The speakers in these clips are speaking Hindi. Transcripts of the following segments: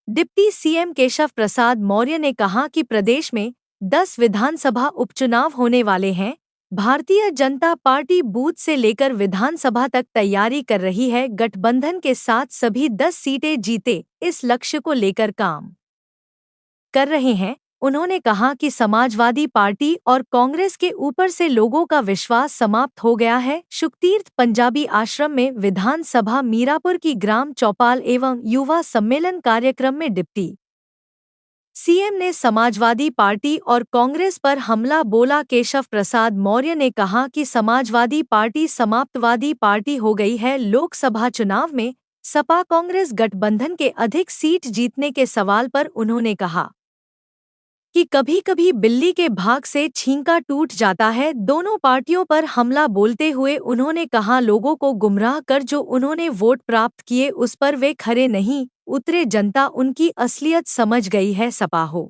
डिप्टी सीएम केशव प्रसाद मौर्य ने कहा कि प्रदेश में 10 विधानसभा उपचुनाव होने वाले हैं। भारतीय जनता पार्टी बूथ से लेकर विधानसभा तक तैयारी कर रही है। गठबंधन के साथ सभी 10 सीटें जीते इस लक्ष्य को लेकर काम कर रहे हैं। उन्होंने कहा कि समाजवादी पार्टी और कांग्रेस के ऊपर से लोगों का विश्वास समाप्त हो गया है। शुकतीर्थ पंजाबी आश्रम में विधानसभा मीरापुर की ग्राम चौपाल एवं युवा सम्मेलन कार्यक्रम में डिप्टी सीएम ने समाजवादी पार्टी और कांग्रेस पर हमला बोला। केशव प्रसाद मौर्य ने कहा कि समाजवादी पार्टी समाप्तवादी पार्टी हो गई है। लोकसभा चुनाव में सपा कांग्रेस गठबंधन के अधिक सीट जीतने के सवाल पर उन्होंने कहा कि कभी कभी बिल्ली के भाग से छींका टूट जाता है। दोनों पार्टियों पर हमला बोलते हुए उन्होंने कहा, लोगों को गुमराह कर जो उन्होंने वोट प्राप्त किए उस पर वे खरे नहीं उतरे। जनता उनकी असलियत समझ गई है। सपा हो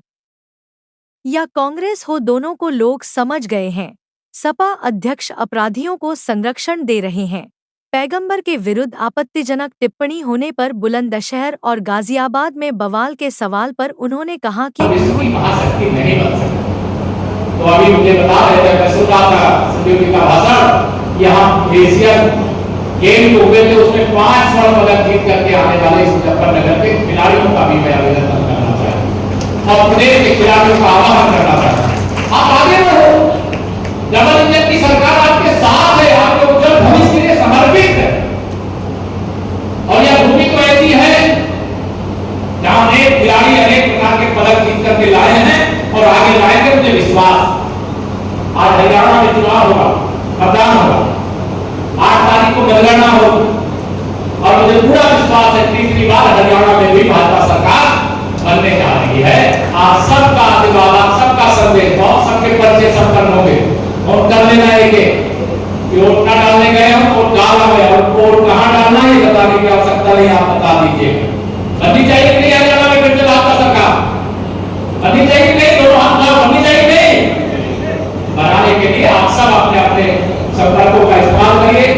या कांग्रेस हो, दोनों को लोग समझ गए हैं। सपा अध्यक्ष अपराधियों को संरक्षण दे रहे हैं। पैगंबर के विरुद्ध आपत्तिजनक टिप्पणी होने पर बुलंदशहर और गाजियाबाद में बवाल के सवाल पर उन्होंने कहा कि महाशक्ति नहीं बन सकती। तो अभी मुझे बता रहे थे, मैं सुन रहा था संदीप जी का भाषण, यहाँ एशियन गेम हुए थे, उसमें 5 स्वर्ण पदक जीत करके आने वाले इस मुजफ्फरनगर के खिलाड़ियों का भी मैं अभिनंदन करना चाहता हूँ और प्रदेश के खिलाड़ियों का आह्वान करना चाहता हूँ, आप आगे बढ़ो। डबल इंजन की सरकार आपके साथ है, आपके उज्जवल भविष्य के लिए समर्पित है। और यह भूमि तो ऐसी है जहां अनेक खिलाड़ी अनेक प्रकार के पदक जीत करके लाए हैं और आगे लाएंगे, मुझे विश्वास। आज हरियाणा में चुनाव होगा, मतदान होगा, 8 तारीख को मतगणना होगी और मुझे पूरा विश्वास है तीसरी बार हरियाणा में भी भाजपा सरकार बनने जा रही है। आप सबका आशीर्वाद, आप सबका संदेश, बहुत सबके पर्चे संपन्न होंगे और कर लेना एक कि वोट न डालने गए हम वोट डाला गया और वोट कहां डालना है बताने की आवश्यकता नहीं, आप बता दीजिए। बननी चाहिए कि नहीं हरियाणा में फिर से भाजपा सरकार? बननी चाहिए कि नहीं? दोनों हाथ में बननी चाहिए कि नहीं? बनाने के लिए आप सब अपने अपने संपर्कों का इस्तेमाल करिए।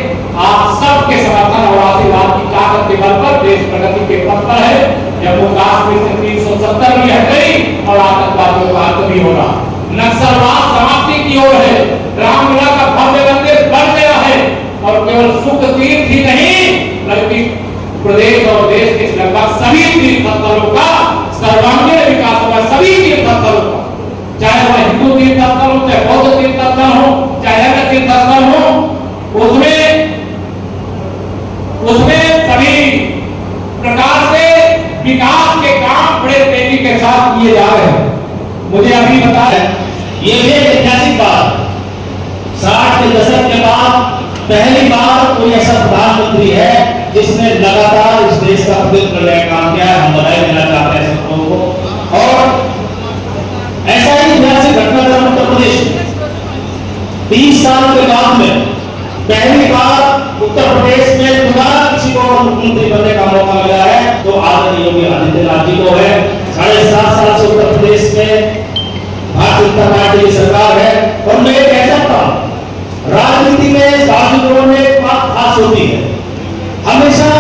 आप सबके समर्थन और आशीर्वाद की ताकत के बल पर देश प्रगति के पथ पर है। जम्मू कश्मीर से 370 भी हट गई और आतंकवादियों का अंत भी होगा। नक्सलवाद समाप्ति की ओर है। रामलला का भव्य मंदिर बन गया है और केवल सुख तीर्थ ही नहीं बल्कि प्रदेश और देश के लगभग सभी तीर्थ स्थलों का सर्वांगीण विकास होगा। सभी तीर्थ स्थलों का, चाहे वह हिंदू तीर्थ स्थल हो, चाहे बौद्ध तीर्थ स्थल हो, चाहे अन्य तीर्थ स्थल हो, उसमें सभी प्रकार से विकास के काम बड़े तेजी के साथ किए जा रहे हैं। मुझे अभी बताया, ये भी एक ऐतिहासिक बात, 60 के दशक के बाद पहली बार कोई ऐसा प्रधानमंत्री है जिसने लगातार इस देश का प्रतिनिधित्व करने का काम किया है। हम बधाई देना चाहते हैं सब लोगों को। और ऐसा ही ऐतिहासिक घटनाक्रम उत्तर प्रदेश में 30 साल के बाद में पहली बार उत्तर प्रदेश में दोबारा किसी को मुख्यमंत्री बनने का मौका मिला है तो आदरणीय योगी आदित्यनाथ जी को है। 7.5 साल से उत्तर प्रदेश में भारतीय जनता पार्टी की सरकार है। और मैं कह सकता हूं, राजनीति में राजनीतिकों में एक बात खास होती है, हमेशा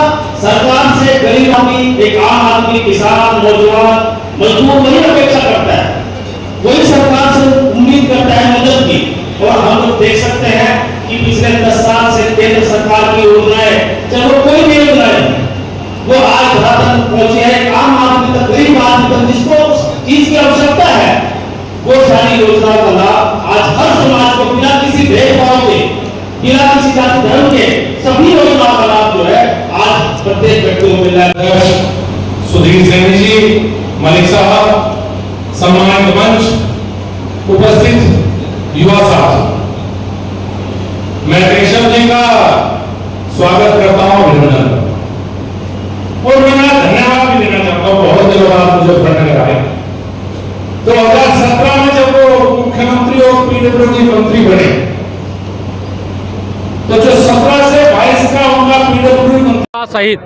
सरकार से गरीब आदमी, एक आम आदमी, किसान, नौजवान, मजदूर वही अपेक्षा करता है, वही सरकार से उम्मीद करता है मदद की। और हम लोग देख सकते हैं कि पिछले 10 साल से केंद्र सरकार की योजनाएं, चाहे वो कोई भी योजनाएं, वो आज घर तक पहुंची है। आम आदमी तक, गरीब आदमी तक जिसको चीज की आवश्यकता है, वो सारी योजनाओं का लाभ आज हर समाज को बिना किसी भेदभाव के, बिना किसी जाति धर्म के सभी योजनाओं का लाभ जो है आज प्रत्येक व्यक्ति को मिल रहा है। सुधीर सैनी जी, मलिक साहब, सम्मानित मंच, उपस्थित युवा साथी, मैं केशव जी का स्वागत करता हूं, अभिनंदन और मैं धन्यवाद भी देना चाहता हूं। बहुत दिनों बाद मुजफ्फरनगर आए। 2017 में जब वो मुख्यमंत्री और पीडब्ल्यूडी मंत्री बने तो जो 17 से 22 का उनका पीडब्ल्यूडी मंत्री सहित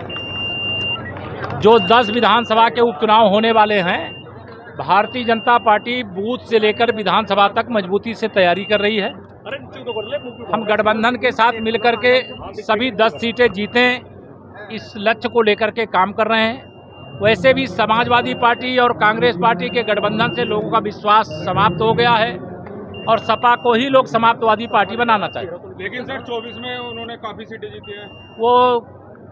जो 10 विधानसभा के उपचुनाव होने वाले हैं, भारतीय जनता पार्टी बूथ से लेकर विधानसभा तक मजबूती से तैयारी कर रही है। हम गठबंधन के साथ मिलकर के सभी 10 सीटें जीतें इस लक्ष्य को लेकर के काम कर रहे हैं। वैसे भी समाजवादी पार्टी और कांग्रेस पार्टी के गठबंधन से लोगों का विश्वास समाप्त हो गया है और सपा को ही लोग समाप्तवादी पार्टी बनाना चाहते। लेकिन सर 24 में उन्होंने काफी सीटें जीती हैं। वो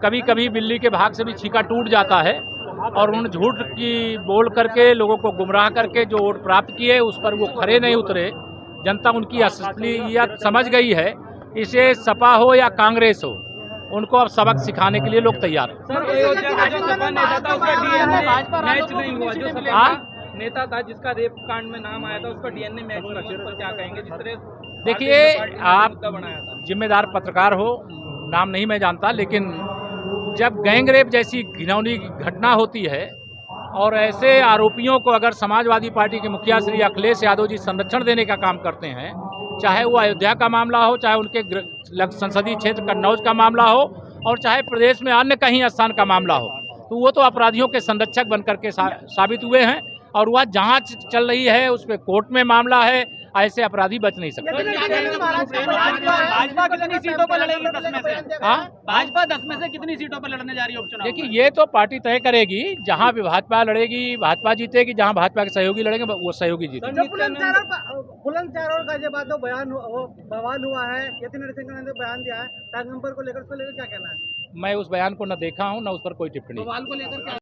कभी कभी बिल्ली के भाग से भी छीका टूट जाता है और उन्होंने झूठ की बोल करके लोगों को गुमराह करके जो वोट प्राप्त किए उस पर वो खरे नहीं उतरे। जनता उनकी असलियत समझ गई है। इसे सपा हो या कांग्रेस हो, उनको अब सबक सिखाने के लिए लोग तैयार हैं। सर, अयोध्या का जो सपा नेता था उसका डीएनए मैच नहीं हुआ, जो सपा नेता था जिसका रेप कांड में नाम आया था उसका डीएनए मैच हुआ, उस पर क्या कहेंगे? जिस तरह देखिए, आप बनाया था, जिम्मेदार पत्रकार हो, नाम नहीं मैं जानता, लेकिन जब गैंग रेप जैसी घिनौनी घटना होती है और ऐसे आरोपियों को अगर समाजवादी पार्टी के मुखिया श्री अखिलेश यादव जी संरक्षण देने का काम करते हैं, चाहे वो अयोध्या का मामला हो, चाहे उनके संसदीय क्षेत्र कन्नौज का मामला हो और चाहे प्रदेश में अन्य कहीं स्थान का मामला हो, तो वो तो अपराधियों के संरक्षक बनकर के साबित हुए हैं और वह जांच चल रही है, उस पर कोर्ट में मामला है। ऐसे अपराधी बच नहीं सकते। भाजपा कितनी सीटों पर लड़ेगी 10 में से? हाँ, भाजपा 10 में से कितनी सीटों पर लड़ने जा रही है उपचुनाव? देखिए, ये तो पार्टी तय करेगी। जहां भी भाजपा लड़ेगी भाजपा जीतेगी, जहां भाजपा के सहयोगी लड़ेंगे वो सहयोगी जीतेंगे। बुलंदशहर गाजियाबाद में बवाल हुआ है, यतीन सिंह ने बयान दिया है पैगंबर को लेकर, उसको लेकर क्या कहना है? मैं उस बयान को न देखा हूं, न उस पर कोई टिप्पणी। बवाल को लेकर